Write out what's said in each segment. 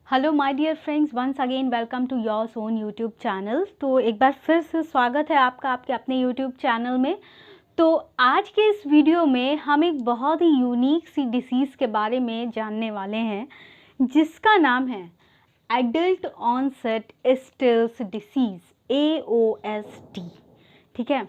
Hello my dear friends, once again welcome to your own YouTube channel. तो एक बार फिर से स्वागत है आपका आपके अपने यूट्यूब चैनल में। तो आज के इस वीडियो में हम एक बहुत ही यूनिक सी डिसीज़ के बारे में जानने वाले हैं जिसका नाम है adult onset Still's disease, AOSD। ठीक है,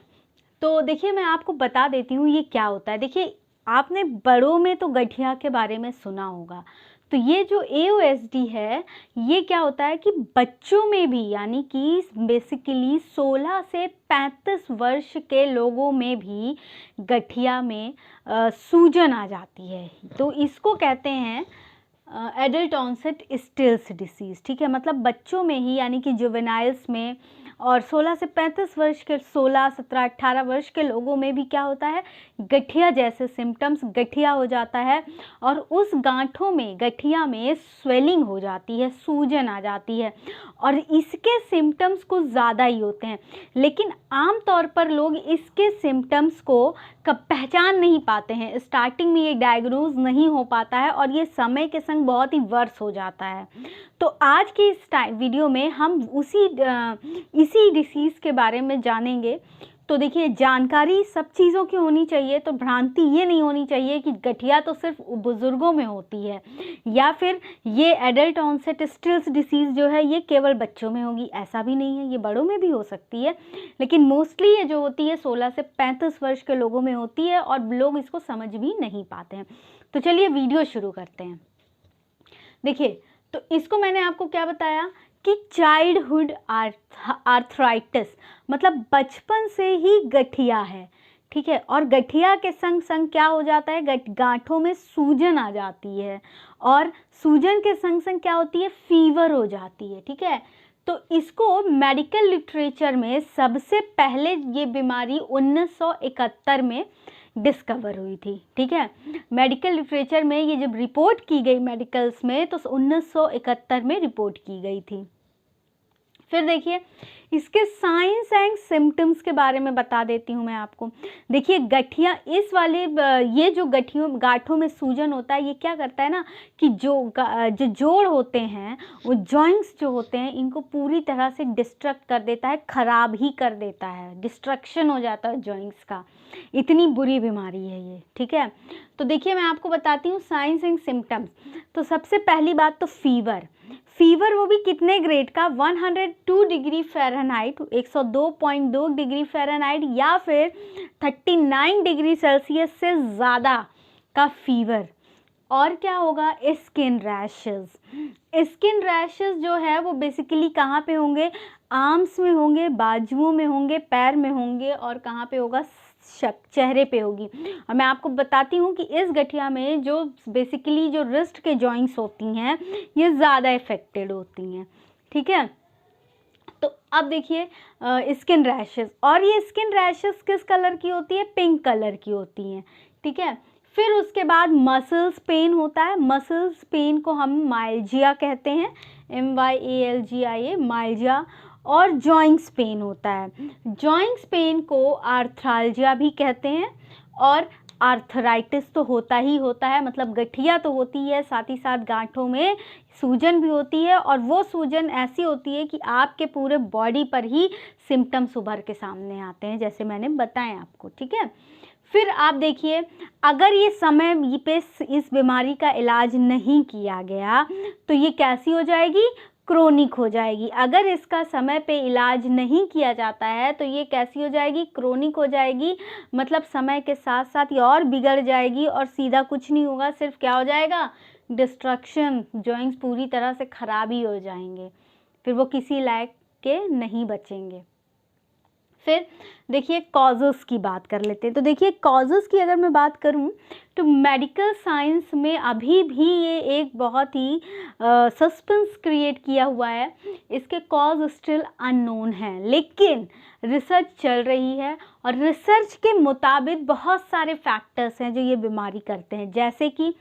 तो देखिए मैं आपको बता देती हूँ ये क्या होता है। देखिए, आपने बड़ों में तो गठिया के बारे में सुना होगा, तो ये जो AOSD है ये क्या होता है कि बच्चों में भी, यानी कि बेसिकली 16 से 35 वर्ष के लोगों में भी गठिया में सूजन आ जाती है। तो इसको कहते हैं एडल्ट ऑनसेट स्टिल्स डिसीज़। ठीक है, मतलब बच्चों में ही, यानी कि जुवेनाइल्स में, और 16 से 35 वर्ष के 16, 17, 18 वर्ष के लोगों में भी क्या होता है, गठिया जैसे सिम्टम्स, गठिया हो जाता है और उस गांठों में, गठिया में स्वेलिंग हो जाती है, सूजन आ जाती है और इसके सिम्टम्स कुछ ज़्यादा ही होते हैं। लेकिन आम तौर पर लोग इसके सिम्टम्स को पहचान नहीं पाते हैं। स्टार्टिंग में ये डायग्नोज नहीं हो पाता है और ये समय के संग बहुत ही वर्स हो जाता है। तो आज की इस वीडियो में हम इसी डिसीज़ के बारे में जानेंगे। तो देखिए, जानकारी सब चीज़ों की होनी चाहिए, तो भ्रांति ये नहीं होनी चाहिए कि गठिया तो सिर्फ बुज़ुर्गों में होती है या फिर ये एडल्ट ऑनसेट स्टिल्स डिसीज़ जो है ये केवल बच्चों में होगी। ऐसा भी नहीं है, ये बड़ों में भी हो सकती है, लेकिन मोस्टली ये जो होती है 16 से 35 वर्ष के लोगों में होती है और लोग इसको समझ भी नहीं पाते हैं। तो चलिए वीडियो शुरू करते हैं। देखिए, तो इसको मैंने आपको क्या बताया कि चाइल्डहुड आर्थराइटिस, मतलब बचपन से ही गठिया है। ठीक है, और गठिया के संग संग क्या हो जाता है, गांठों में सूजन आ जाती है और सूजन के संग संग क्या होती है, फीवर हो जाती है। ठीक है, तो इसको मेडिकल लिटरेचर में सबसे पहले ये बीमारी 1971 में डिस्कवर हुई थी। ठीक है, मेडिकल लिटरेचर में ये जब रिपोर्ट की गई मेडिकल्स में तो 1971 में रिपोर्ट की गई थी। फिर देखिए, इसके साइंस एंड सिम्टम्स के बारे में बता देती हूँ मैं आपको। देखिए, गठिया इस वाले ये जो गांठों में सूजन होता है, ये क्या करता है ना कि जो जोड़ होते हैं, वो जॉइंट्स जो होते हैं, इनको पूरी तरह से डिस्ट्रक्ट कर देता है, ख़राब ही कर देता है, डिस्ट्रक्शन हो जाता है जॉइंट्स का। इतनी बुरी बीमारी है ये। ठीक है, तो देखिए मैं आपको बताती हूँ साइंस एंड सिम्टम्स। तो सबसे पहली बात तो फीवर, वो भी कितने ग्रेड का, 102 डिग्री फ़ारेनहाइट, 102.2 डिग्री फ़ारेनहाइट या फिर 39 डिग्री सेल्सियस से ज़्यादा का फीवर। और क्या होगा, स्किन रैशेस जो है वो बेसिकली कहाँ पे होंगे, आर्म्स में होंगे, बाजुओं में होंगे, पैर में होंगे और कहाँ पे होगा, चेहरे पे होगी। और मैं आपको बताती हूँ कि इस गठिया में जो बेसिकली जो रिस्ट के जॉइंट्स होती हैं ये ज़्यादा इफेक्टेड होती हैं। ठीक है, तो अब देखिए स्किन रैशेस, और ये स्किन रैशेस किस कलर की होती है, पिंक कलर की होती हैं। ठीक है, फिर उसके बाद मसल्स पेन होता है। मसल्स पेन को हम माइल्जिया कहते हैं, MYALGIA, माइल्जिया। और जॉइंट्स पेन होता है, जॉइंट्स पेन को आर्थराल्जिया भी कहते हैं। और आर्थराइटिस तो होता ही होता है, मतलब गठिया तो होती है, साथ ही साथ गांठों में सूजन भी होती है और वो सूजन ऐसी होती है कि आपके पूरे बॉडी पर ही सिम्टम्स उभर के सामने आते हैं, जैसे मैंने बताया आपको। ठीक है, फिर आप देखिए, अगर ये समय पे इस बीमारी का इलाज नहीं किया गया तो ये कैसी हो जाएगी, क्रोनिक हो जाएगी। अगर इसका समय पे इलाज नहीं किया जाता है तो ये कैसी हो जाएगी, क्रोनिक हो जाएगी, मतलब समय के साथ साथ ये और बिगड़ जाएगी और सीधा कुछ नहीं होगा, सिर्फ क्या हो जाएगा, डिस्ट्रक्शन, जॉइंट्स पूरी तरह से खराब ही हो जाएंगे, फिर वो किसी लायक के नहीं बचेंगे। फिर देखिए कॉजेज़ की बात कर लेते हैं। तो देखिए, कॉजेज़ की अगर मैं बात करूं तो मेडिकल साइंस में अभी भी ये एक बहुत ही सस्पेंस क्रिएट किया हुआ है, इसके कॉज स्टिल अननोन हैं, लेकिन रिसर्च चल रही है और रिसर्च के मुताबिक बहुत सारे फैक्टर्स हैं जो ये बीमारी करते हैं। जैसे कि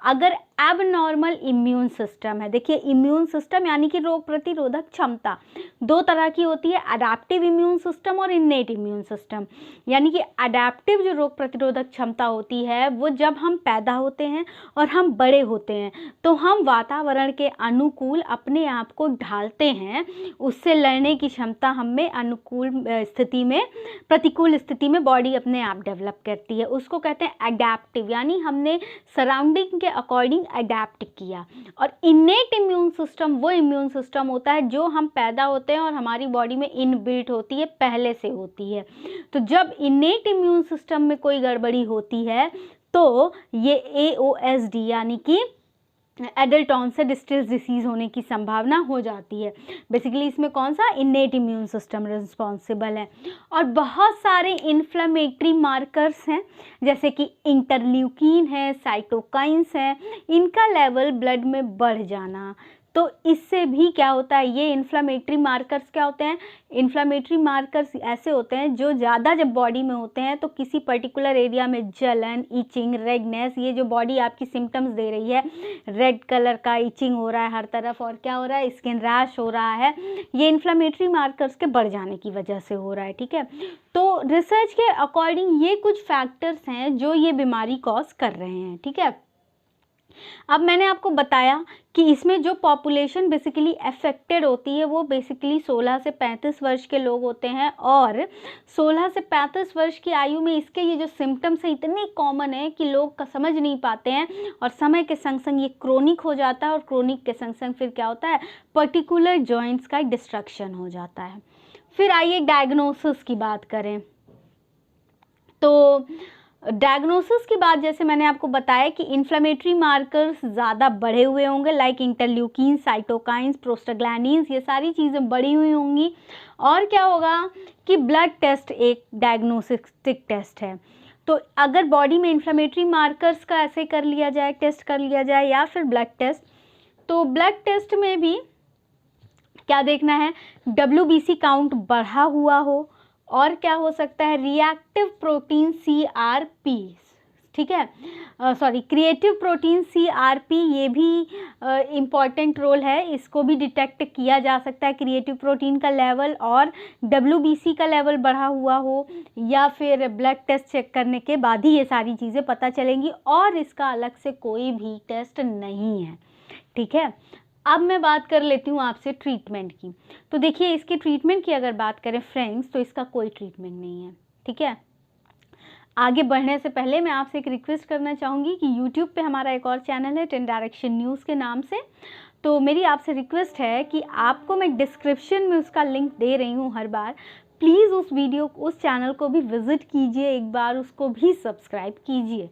अगर एबनॉर्मल इम्यून सिस्टम है। देखिए इम्यून सिस्टम यानी कि रोग प्रतिरोधक क्षमता दो तरह की होती है, अडैप्टिव इम्यून सिस्टम और इन्नेट इम्यून सिस्टम। यानी कि अडैप्टिव जो रोग प्रतिरोधक क्षमता होती है वो जब हम पैदा होते हैं और हम बड़े होते हैं तो हम वातावरण के अनुकूल अपने आप को ढालते हैं, उससे लड़ने की क्षमता हमें अनुकूल स्थिति में, प्रतिकूल स्थिति में बॉडी अपने आप डेवलप करती है, उसको कहते हैं अडैप्टिव, यानी हमने सराउंडिंग के अकॉर्डिंग अडैप्ट किया। और इन्नेट इम्यून सिस्टम वो इम्यून सिस्टम होता है जो हम पैदा होते हैं और हमारी बॉडी में इनबिल्ट होती है, पहले से होती है। तो जब इन्नेट इम्यून सिस्टम में कोई गड़बड़ी होती है तो ये AOSD यानी कि एडल्ट ऑनसेट स्टेज डिसीज होने की संभावना हो जाती है। बेसिकली इसमें कौन सा इन्नेट इम्यून सिस्टम रिस्पॉन्सिबल है। और बहुत सारे इन्फ्लेमेटरी मार्कर्स हैं जैसे कि इंटरल्यूकिन है, साइटोकाइंस है, इनका लेवल ब्लड में बढ़ जाना। तो इससे भी क्या होता है, ये इन्फ्लेमेटरी मार्कर्स क्या होते हैं, इन्फ्लेमेटरी मार्कर्स ऐसे होते हैं जो ज़्यादा जब बॉडी में होते हैं तो किसी पर्टिकुलर एरिया में जलन, इचिंग, रेडनेस, ये जो बॉडी आपकी सिम्टम्स दे रही है, रेड कलर का इचिंग हो रहा है हर तरफ और क्या हो रहा है, स्किन रैश हो रहा है, ये इन्फ्लेमेटरी मार्कर्स के बढ़ जाने की वजह से हो रहा है। ठीक है, तो रिसर्च के अकॉर्डिंग ये कुछ फैक्टर्स हैं जो ये बीमारी कॉज कर रहे हैं। ठीक है, अब मैंने आपको बताया कि इसमें जो पॉपुलेशन बेसिकली अफेक्टेड होती है वो बेसिकली 16 से 35 वर्ष के लोग होते हैं। और 16 से 35 वर्ष की आयु में इसके ये जो सिम्टम्स है इतने कॉमन है कि लोग समझ नहीं पाते हैं और समय के संग संग ये क्रोनिक हो जाता है और क्रोनिक के संग संग फिर क्या होता है, पर्टिकुलर जॉइंट्स का डिस्ट्रक्शन हो जाता है। फिर आइए डायग्नोसिस की बात करें। तो डायग्नोसिस की बात जैसे मैंने आपको बताया कि इन्फ्लेमेटरी मार्कर्स ज़्यादा बढ़े हुए होंगे, लाइक इंटरल्यूकिन, साइटोकाइंस, प्रोस्टाग्लैंडिन्स, ये सारी चीज़ें बढ़ी हुई होंगी। और क्या होगा कि ब्लड टेस्ट एक डायग्नोस्टिक टेस्ट है। तो अगर बॉडी में इन्फ्लेमेटरी मार्कर्स का ऐसे कर लिया जाए, टेस्ट कर लिया जाए या फिर ब्लड टेस्ट, तो ब्लड टेस्ट में भी क्या देखना है, WBC काउंट बढ़ा हुआ हो और क्या हो सकता है, रिएक्टिव प्रोटीन CRP, ठीक है, सॉरी क्रिएटिव प्रोटीन CRP, ये भी इम्पॉर्टेंट रोल है, इसको भी डिटेक्ट किया जा सकता है क्रिएटिव प्रोटीन का लेवल, और WBC का लेवल बढ़ा हुआ हो या फिर ब्लड टेस्ट चेक करने के बाद ही ये सारी चीज़ें पता चलेंगी और इसका अलग से कोई भी टेस्ट नहीं है। ठीक है, अब मैं बात कर लेती हूँ आपसे ट्रीटमेंट की। तो देखिए इसकी ट्रीटमेंट की अगर बात करें फ्रेंड्स तो इसका कोई ट्रीटमेंट नहीं है। ठीक है, आगे बढ़ने से पहले मैं आपसे एक रिक्वेस्ट करना चाहूँगी कि यूट्यूब पे हमारा एक और चैनल है 10 डायरेक्शन न्यूज़ के नाम से, तो मेरी आपसे रिक्वेस्ट है कि आपको मैं डिस्क्रिप्शन में उसका लिंक दे रही हूँ हर बार, प्लीज़ उस चैनल को भी विज़िट कीजिए, एक बार उसको भी सब्सक्राइब कीजिए।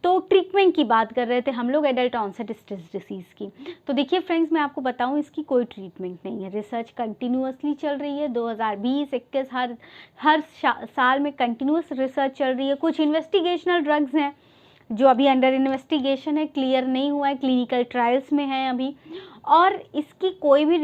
तो ट्रीटमेंट की बात कर रहे थे हम लोग एडल्ट ऑनसेट स्टेज डिसीज़ की। तो देखिए फ्रेंड्स, मैं आपको बताऊं इसकी कोई ट्रीटमेंट नहीं है, रिसर्च कंटिन्यूअसली चल रही है, 2020-21 हर साल में कंटिन्यूअस रिसर्च चल रही है। कुछ इन्वेस्टिगेशनल ड्रग्स हैं जो अभी अंडर इन्वेस्टिगेशन है, क्लियर नहीं हुआ है, क्लिनिकल ट्रायल्स में है अभी, और इसकी कोई भी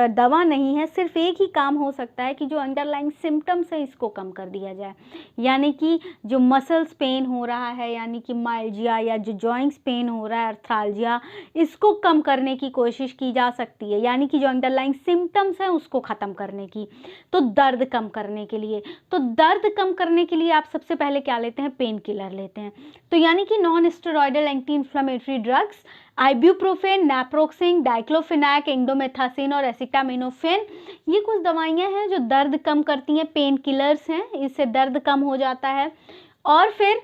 दवा नहीं है। सिर्फ एक ही काम हो सकता है कि जो अंडरलाइंग सिम्टम्स है इसको कम कर दिया जाए, यानी कि जो मसल्स पेन हो रहा है, यानी कि माइल्जिया, या जो जॉइंट्स पेन हो रहा है, अर्थाल्जिया, इसको कम करने की कोशिश की जा सकती है, यानी कि जो अंडरलाइंग सिम्टम्स हैं उसको ख़त्म करने की। तो दर्द कम करने के लिए, तो दर्द कम करने के लिए आप सबसे पहले क्या लेते हैं, पेन किलर लेते हैं। तो यानी कि non steroidal anti inflammatory drugs, ibuprofen, naproxen, diclofenac, indomethacin और एसिटामिनोफेन, ये कुछ दवाइयाँ हैं जो दर्द कम करती हैं, पेन किलर्स हैं, इससे दर्द कम हो जाता है। और फिर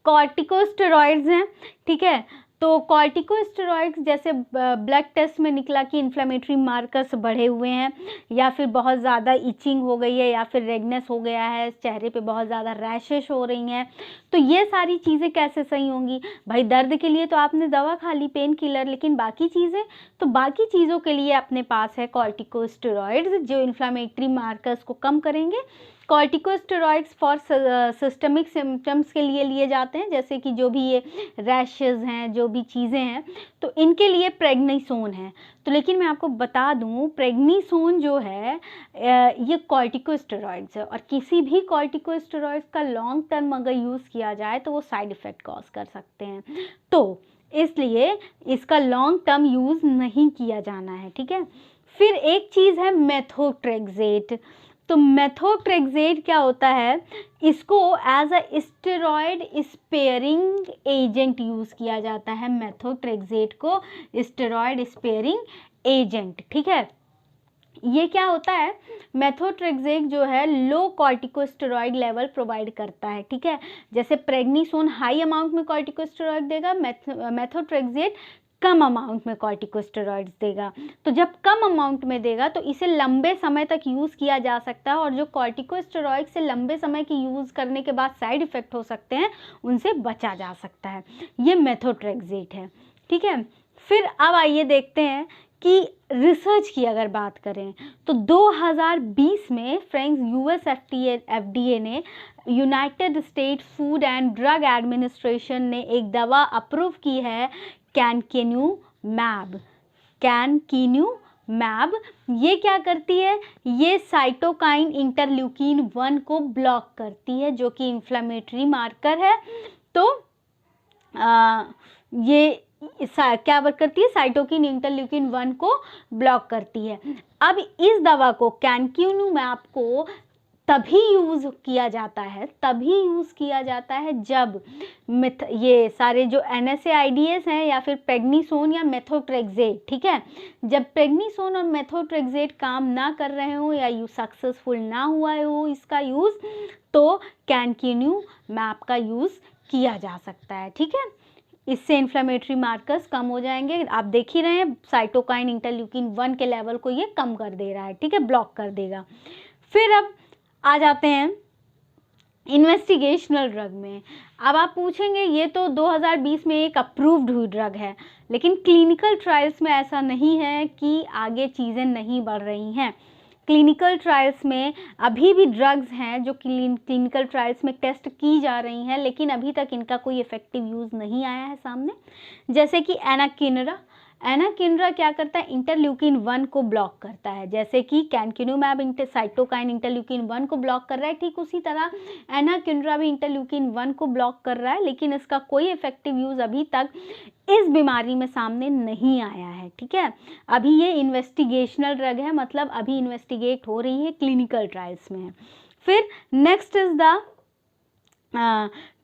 कॉर्टिकोस्टेरॉइड्स हैं। ठीक है, तो कॉर्टिकोस्टेरॉइड्स जैसे ब्लड टेस्ट में निकला कि इन्फ्लेमेटरी मार्कर्स बढ़े हुए हैं, या फिर बहुत ज़्यादा इचिंग हो गई है, या फिर रेडनेस हो गया है, चेहरे पे बहुत ज़्यादा रैशेस हो रही हैं, तो ये सारी चीज़ें कैसे सही होंगी भाई? दर्द के लिए तो आपने दवा खा ली, पेन किलर, लेकिन बाकी चीज़ें, तो बाकी चीज़ों के लिए अपने पास है कॉर्टिकोस्टेरॉइड्स जो इन्फ्लेमेटरी मार्कर्स को कम करेंगे। कॉर्टिकोस्टेरॉइड्स फॉर सिस्टमिक सिम्टम्स के लिए लिए जाते हैं, जैसे कि जो भी ये रैशेज़ हैं, जो भी चीज़ें हैं, तो इनके लिए प्रेगनीसोन है। तो लेकिन मैं आपको बता दूं, प्रेगनीसोन जो है ये कॉर्टिकोस्टेरॉइड्स है, और किसी भी कॉर्टिकोस्टेरॉइड्स का लॉन्ग टर्म अगर यूज़ किया जाए तो वो साइड इफ़ेक्ट कॉज कर सकते हैं। तो इसलिए इसका लॉन्ग टर्म यूज़ नहीं किया जाना है, ठीक है। फिर एक चीज़ है मेथोट्रेक्सेट। तो मेथोट्रेक्सेट क्या होता है, इसको as a steroid sparing agent use किया जाता है, मेथोट्रेक्सेट को स्टेरॉयड स्पेयरिंग एजेंट, ठीक है। ये क्या होता है, मेथोट्रेक्सेट जो है लो कॉर्टिकोस्टेरॉइड लेवल प्रोवाइड करता है, ठीक है। जैसे प्रेग्निसोन हाई अमाउंट में कॉर्टिकोस्टेरॉइड देगा, मेथोट्रेक्सेट कम अमाउंट में कॉर्टिकोस्टेरॉइड्स देगा। तो जब कम अमाउंट में देगा तो इसे लंबे समय तक यूज़ किया जा सकता है, और जो कॉर्टिकोस्टेरॉइड से लंबे समय की यूज़ करने के बाद साइड इफ़ेक्ट हो सकते हैं उनसे बचा जा सकता है। ये मेथोट्रेक्सेट है, ठीक है। फिर अब आइए देखते हैं कि रिसर्च की अगर बात करें तो 2020 में फ्रेंड्स यूएस एफडीए ने, United state food and drug administration ने एक दवा अप्रूव की है, कैनकिन्यूमैब। कैनकिन्यूमैब ये क्या करती है, ये साइटोकाइन इंटरल्यूकिन 1 को ब्लॉक करती है, जो कि इन्फ्लेमेटरी मार्कर है। तो ये क्या वर्क करती है, साइटोकिन इंटरल्यूकिन 1 को ब्लॉक करती है। अब इस दवा को, कैनकिन्यूमैब को तभी यूज़ किया जाता है जब ये सारे जो NSAIDs हैं या फिर प्रेग्निसोन या मेथोट्रेक्सेट, ठीक है, जब प्रेग्निसोन और मेथोट्रेक्सेट काम ना कर रहे हो या सक्सेसफुल ना हुआ हो इसका यूज़, तो कैनकिन्यूमैब का यूज़ किया जा सकता है, ठीक है। इससे इन्फ्लेमेटरी मार्कर्स कम हो जाएंगे। आप देख ही रहे हैं साइटोकाइन इंटरल्यूकिन 1 के लेवल को ये कम कर दे रहा है, ठीक है, ब्लॉक कर देगा। फिर अब आ जाते हैं इन्वेस्टिगेशनल ड्रग में। अब आप पूछेंगे ये तो 2020 में एक अप्रूव्ड हुई ड्रग है, लेकिन क्लिनिकल ट्रायल्स में ऐसा नहीं है कि आगे चीज़ें नहीं बढ़ रही हैं। क्लिनिकल ट्रायल्स में अभी भी ड्रग्स हैं जो क्लिनिकल ट्रायल्स में टेस्ट की जा रही हैं, लेकिन अभी तक इनका कोई इफेक्टिव यूज़ नहीं आया है सामने। जैसे कि एनाकिन्ड्रा क्या करता है, इंटरल्यूकिन 1 को ब्लॉक करता है, जैसे कि कैनकिन्यूमैब साइटोकाइन इंटरल्यूकिन 1 को ब्लॉक कर रहा है, ठीक उसी तरह एनाकिन्ड्रा भी इंटरल्यूकिन 1 को ब्लॉक कर रहा है, लेकिन इसका कोई इफेक्टिव यूज़ अभी तक इस बीमारी में सामने नहीं आया है, ठीक है। अभी ये इन्वेस्टिगेशनल ड्रग है, मतलब अभी इन्वेस्टिगेट हो रही है, क्लिनिकल ट्रायल्स में है। फिर नेक्स्ट इज द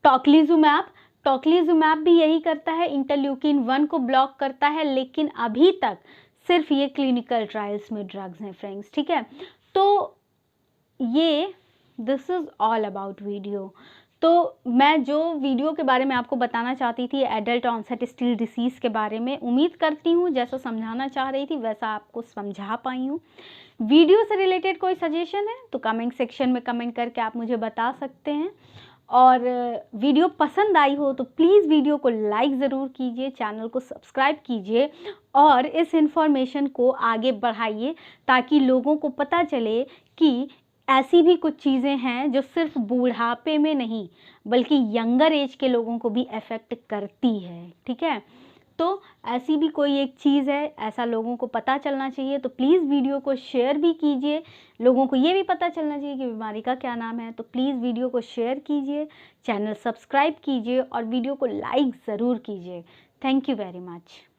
टोक्लिजुमैब। टोक्लिजुमैब भी यही करता है, इंटरल्यूकिन 1 को ब्लॉक करता है, लेकिन अभी तक सिर्फ ये क्लिनिकल ट्रायल्स में ड्रग्स हैं फ्रेंड्स, ठीक है। तो ये this is all about video. तो मैं जो वीडियो के बारे में आपको बताना चाहती थी एडल्ट ऑनसेट स्टिल डिसीज़ के बारे में, उम्मीद करती हूँ जैसा समझाना चाह रही थी वैसा आपको समझा पाई हूँ। वीडियो से रिलेटेड कोई सजेशन है तो कमेंट सेक्शन में कमेंट करके आप मुझे बता सकते हैं, और वीडियो पसंद आई हो तो प्लीज़ वीडियो को लाइक ज़रूर कीजिए, चैनल को सब्सक्राइब कीजिए और इस इन्फॉर्मेशन को आगे बढ़ाइए, ताकि लोगों को पता चले कि ऐसी भी कुछ चीज़ें हैं जो सिर्फ बुढ़ापे में नहीं बल्कि यंगर एज के लोगों को भी अफेक्ट करती है, ठीक है। तो ऐसी भी कोई एक चीज़ है, ऐसा लोगों को पता चलना चाहिए, तो प्लीज़ वीडियो को शेयर भी कीजिए। लोगों को ये भी पता चलना चाहिए कि बीमारी का क्या नाम है, तो प्लीज़ वीडियो को शेयर कीजिए, चैनल सब्सक्राइब कीजिए और वीडियो को लाइक ज़रूर कीजिए। Thank you very much.